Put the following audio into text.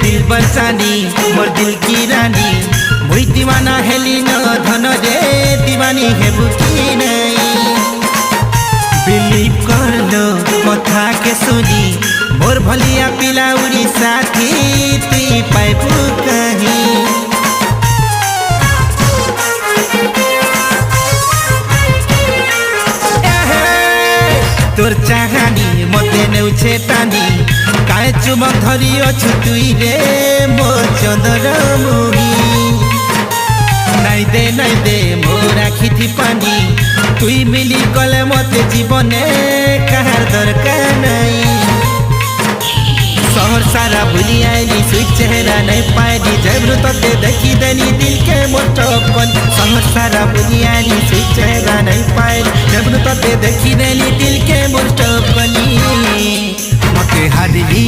दिल बरसानी मोर दिल की रानी मुई दीवाना हेली न धन रे दीवानी हेबु की नहीं बिलीव कर लो कथा के सुनी मोर भलिया पिला उड़ी साथी तुई पाइबु कहीं तोर चाहानी मते नेउछे टानी काहे चुमक धरी अछु तुई रे मो चंदर मुही नाई दे मोर आखि थी पानी तुई मिली गले मते जीवने कहार दरकार नहीं शहर सारा भूली आईली सुई चेहरा नहीं पाइली जबरु तते देखी देनी दिल के मोटपन शहर सारा भूली आईली सुई चेहरा नहीं पाइली जबरु तते देखी देनी दिल के मोटपनी मते हाडली